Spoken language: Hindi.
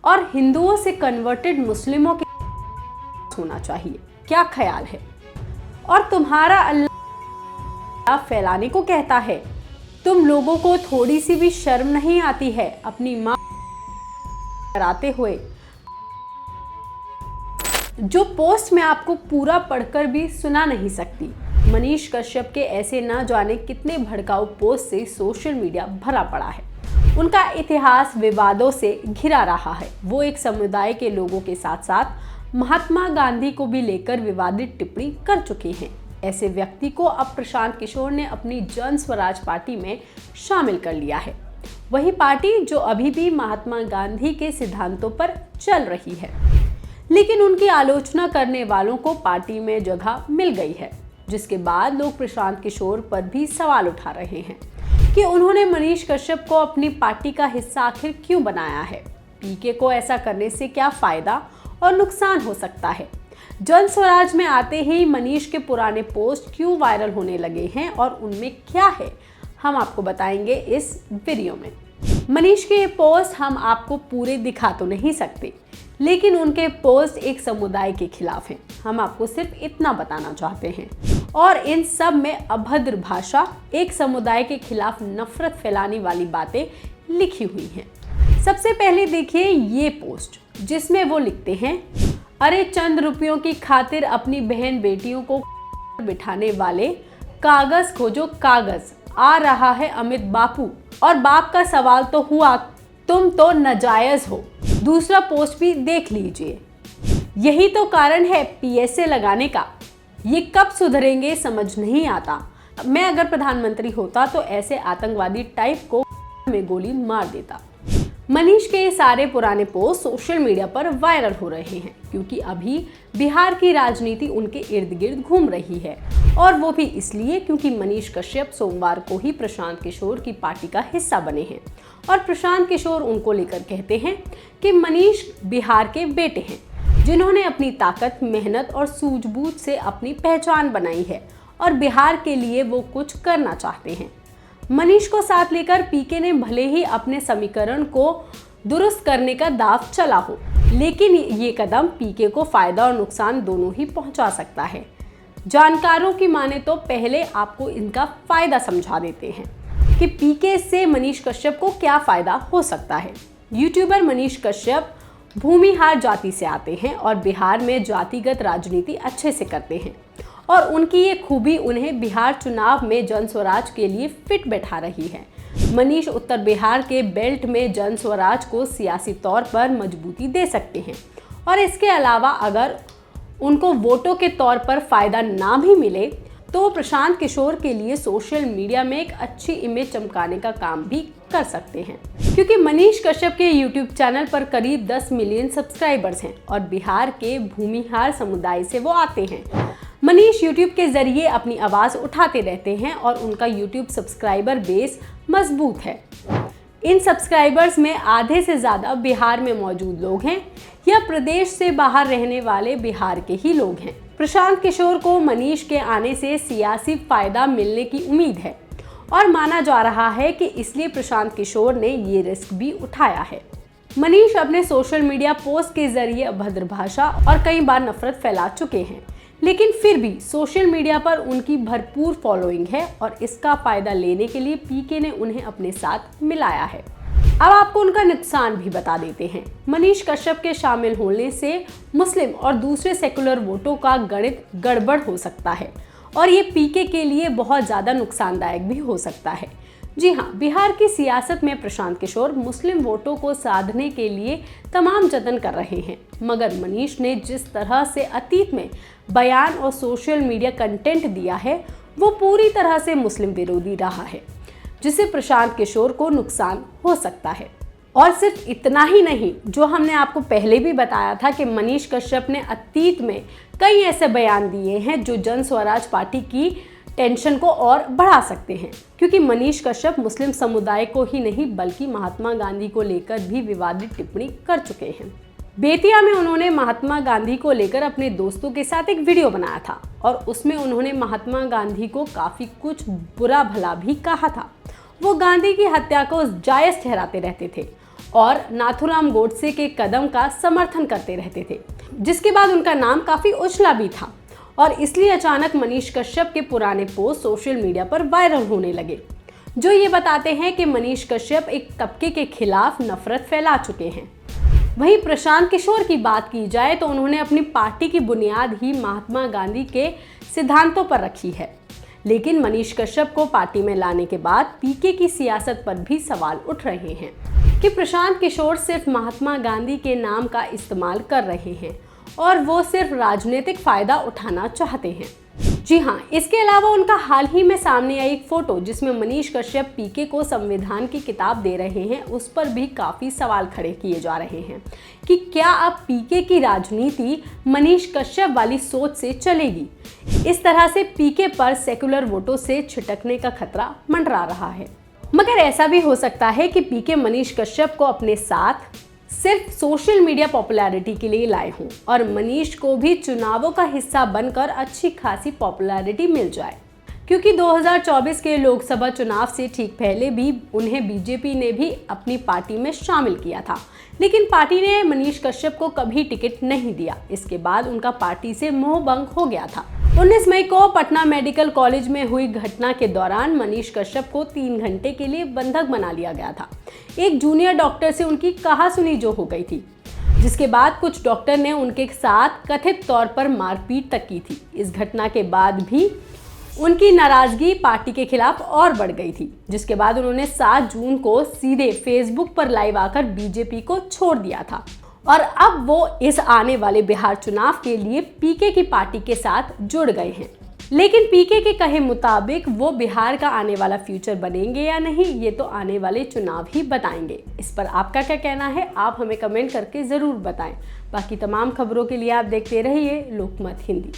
और हिंदुओं से कन्वर्टेड मुस्लिमों के होना चाहिए? क्या ख्याल है? और तुम्हारा अल्लाह फैलाने को कहता है, तुम लोगों को थोड़ी सी भी शर्म नहीं आती है अपनी मां कराते हुए? जो पोस्ट मैं आपको पूरा पढ़कर भी सुना नहीं सकती। मनीष कश्यप के ऐसे ना जाने कितने भड़काऊ पोस्ट से सोशल मीडिया भरा पड़ा है। उनका इतिहास विवादों से घिरा रहा है। वो एक समुदाय के लोगों के साथ साथ महात्मा गांधी को भी लेकर विवादित टिप्पणी कर चुके हैं। ऐसे व्यक्ति को अब प्रशांत किशोर ने अपनी जन स्वराज पार्टी में शामिल कर लिया है। वही पार्टी जो अभी भी महात्मा गांधी के सिद्धांतों पर चल रही है, लेकिन उनकी आलोचना करने वालों को पार्टी में जगह मिल गई है, जिसके बाद लोग प्रशांत किशोर पर भी सवाल उठा रहे हैं कि उन्होंने मनीष कश्यप को अपनी पार्टी का हिस्सा आखिर क्यों बनाया है। पीके को ऐसा करने से क्या फायदा और नुकसान हो सकता है? जन स्वराज में आते ही मनीष के पुराने पोस्ट क्यों वायरल होने लगे हैं और उनमें क्या है, हम आपको बताएंगे इस वीडियो में। मनीष के ये पोस्ट हम आपको पूरे दिखा तो नहीं सकते, लेकिन उनके पोस्ट एक समुदाय के खिलाफ हैं। हम आपको सिर्फ इतना बताना चाहते हैं। और इन सब में अभद्र भाषा, एक समुदाय के खिलाफ नफरत फैलाने वाली बातें लिखी हुई हैं। सबसे पहले देखिए ये पोस्ट, जिसमें वो लिखते हैं, अरे चंद रुपयों की खातिर अपनी बहन बेटियों को बिठाने वाले, कागज खोजो कागज, आ रहा है अमित बापू, और बाप का सवाल तो हुआ, तुम तो नाजायज हो। दूसरा पोस्ट भी देख लीजिए। यही तो कारण है पीएसए लगाने का। ये कब सुधरेंगे समझ नहीं आता। मैं अगर प्रधानमंत्री होता तो ऐसे आतंकवादी टाइप को में गोली मार देता। मनीष के ये सारे पुराने पोस्ट सोशल मीडिया पर वायरल हो रहे हैं, क्योंकि अभी बिहार की राजनीति उनके इर्द गिर्द घूम रही है, और वो भी इसलिए क्योंकि मनीष कश्यप सोमवार को ही प्रशांत किशोर की पार्टी का हिस्सा बने हैं। और प्रशांत किशोर उनको लेकर कहते हैं कि मनीष बिहार के बेटे हैं, जिन्होंने अपनी ताकत, मेहनत और सूझबूझ से अपनी पहचान बनाई है, और बिहार के लिए वो कुछ करना चाहते हैं। मनीष को साथ लेकर पीके ने भले ही अपने समीकरण को दुरुस्त करने का दाव चला हो, लेकिन ये कदम पीके को फायदा और नुकसान दोनों ही पहुंचा सकता है। जानकारों की माने तो पहले आपको इनका फायदा समझा देते हैं कि पीके से मनीष कश्यप को क्या फायदा हो सकता है। यूट्यूबर मनीष कश्यप भूमिहार जाति से आते हैं और बिहार में जातिगत राजनीति अच्छे से करते हैं, और उनकी ये खूबी उन्हें बिहार चुनाव में जन स्वराज के लिए फिट बैठा रही है। मनीष उत्तर बिहार के बेल्ट में जन स्वराज को सियासी तौर पर मजबूती दे सकते हैं, और इसके अलावा अगर उनको वोटों के तौर पर फायदा ना भी मिले तो वो प्रशांत किशोर के लिए सोशल मीडिया में एक अच्छी इमेज चमकाने का काम भी कर सकते हैं, क्योंकि मनीष कश्यप के यूट्यूब चैनल पर करीब 10 मिलियन सब्सक्राइबर्स हैं और बिहार के भूमिहार समुदाय से वो आते हैं। मनीष यूट्यूब के जरिए अपनी आवाज़ उठाते रहते हैं और उनका यूट्यूब सब्सक्राइबर बेस मजबूत है। इन सब्सक्राइबर्स में आधे से ज़्यादा बिहार में मौजूद लोग हैं या प्रदेश से बाहर रहने वाले बिहार के ही लोग हैं। प्रशांत किशोर को मनीष के आने से सियासी फायदा मिलने की उम्मीद है, और माना जा रहा है कि इसलिए प्रशांत किशोर ने ये रिस्क भी उठाया है। मनीष अपने सोशल मीडिया पोस्ट के जरिए अभद्र भाषा और कई बार नफरत फैला चुके हैं, लेकिन फिर भी सोशल मीडिया पर उनकी भरपूर फॉलोइंग है, और इसका फायदा लेने के लिए पीके ने उन्हें अपने साथ मिलाया है। अब आपको उनका नुकसान भी बता देते हैं। मनीष कश्यप के शामिल होने से मुस्लिम और दूसरे सेकुलर वोटों का गणित गड़बड़ हो सकता है, और ये पीके के लिए बहुत ज़्यादा नुकसानदायक भी हो सकता है। जी हाँ, बिहार की सियासत में प्रशांत किशोर मुस्लिम वोटों को साधने के लिए तमाम जतन कर रहे हैं, मगर मनीष ने जिस तरह से अतीत में बयान और सोशल मीडिया कंटेंट दिया है वो पूरी तरह से मुस्लिम विरोधी रहा है, जिससे प्रशांत किशोर को नुकसान हो सकता है। और सिर्फ इतना ही नहीं, जो हमने आपको पहले भी बताया था कि मनीष कश्यप ने अतीत में कई ऐसे बयान दिए हैं जो जन स्वराज पार्टी की टेंशन को और बढ़ा सकते हैं, क्योंकि मनीष कश्यप मुस्लिम समुदाय को ही नहीं बल्कि महात्मा गांधी को लेकर भी विवादित टिप्पणी कर चुके हैं। बेतिया में उन्होंने महात्मा गांधी को लेकर अपने दोस्तों के साथ एक वीडियो बनाया था, और उसमें उन्होंने महात्मा गांधी को काफ़ी कुछ बुरा भला भी कहा था। वो गांधी की हत्या को जायज़ ठहराते रहते थे, और नाथूराम गोडसे के कदम का समर्थन करते रहते थे, जिसके बाद उनका नाम काफी उछला भी था और इसलिए अचानक मनीष कश्यप के पुराने पोस्ट सोशल मीडिया पर वायरल होने लगे, जो ये बताते हैं कि मनीष कश्यप एक तबके के खिलाफ नफरत फैला चुके हैं। वहीं प्रशांत किशोर की बात की जाए तो उन्होंने अपनी पार्टी की बुनियाद ही महात्मा गांधी के सिद्धांतों पर रखी है, लेकिन मनीष कश्यप को पार्टी में लाने के बाद पीके की सियासत पर भी सवाल उठ रहे हैं कि प्रशांत किशोर सिर्फ महात्मा गांधी के नाम का इस्तेमाल कर रहे हैं और वो सिर्फ राजनीतिक फायदा उठाना चाहते हैं। जी हाँ, इसके अलावा उनका हाल ही में सामने आई एक फोटो जिसमें मनीष कश्यप पीके को संविधान की किताब दे रहे हैं, उस पर भी काफी सवाल खड़े किए जा रहे हैं कि क्या अब पीके की राजनीति मनीष कश्यप वाली सोच से चलेगी। इस तरह से पीके पर सेकुलर वोटों से छिटकने का खतरा मंडरा रहा है। मगर ऐसा भी हो सकता है कि पीके मनीष कश्यप को अपने साथ सिर्फ सोशल मीडिया पॉपुलैरिटी के लिए लाए हों और मनीष को भी चुनावों का हिस्सा बनकर अच्छी खासी पॉपुलैरिटी मिल जाए, क्योंकि 2024 के लोकसभा चुनाव से ठीक पहले भी उन्हें बीजेपी ने भी अपनी पार्टी में शामिल किया था, लेकिन पार्टी ने मनीष कश्यप को कभी टिकट नहीं दिया। इसके बाद उनका पार्टी से मोहभंग हो गया था। 19 मई को पटना मेडिकल कॉलेज में हुई घटना के दौरान मनीष कश्यप को 3 घंटे के लिए बंधक बना लिया गया था। एक जूनियर डॉक्टर से उनकी कहासुनी जो हो गई थी, जिसके बाद कुछ डॉक्टर ने उनके साथ कथित तौर पर मारपीट तक की थी। इस घटना के बाद भी उनकी नाराजगी पार्टी के खिलाफ और बढ़ गई थी, जिसके बाद उन्होंने 7 जून को सीधे फेसबुक पर लाइव आकर बीजेपी को छोड़ दिया था और अब वो इस आने वाले बिहार चुनाव के लिए पीके की पार्टी के साथ जुड़ गए हैं। लेकिन पीके के कहे मुताबिक वो बिहार का आने वाला फ्यूचर बनेंगे या नहीं, ये तो आने वाले चुनाव ही बताएंगे। इस पर आपका क्या कहना है, आप हमें कमेंट करके ज़रूर बताएं। बाकी तमाम खबरों के लिए आप देखते रहिए लोकमत हिंदी।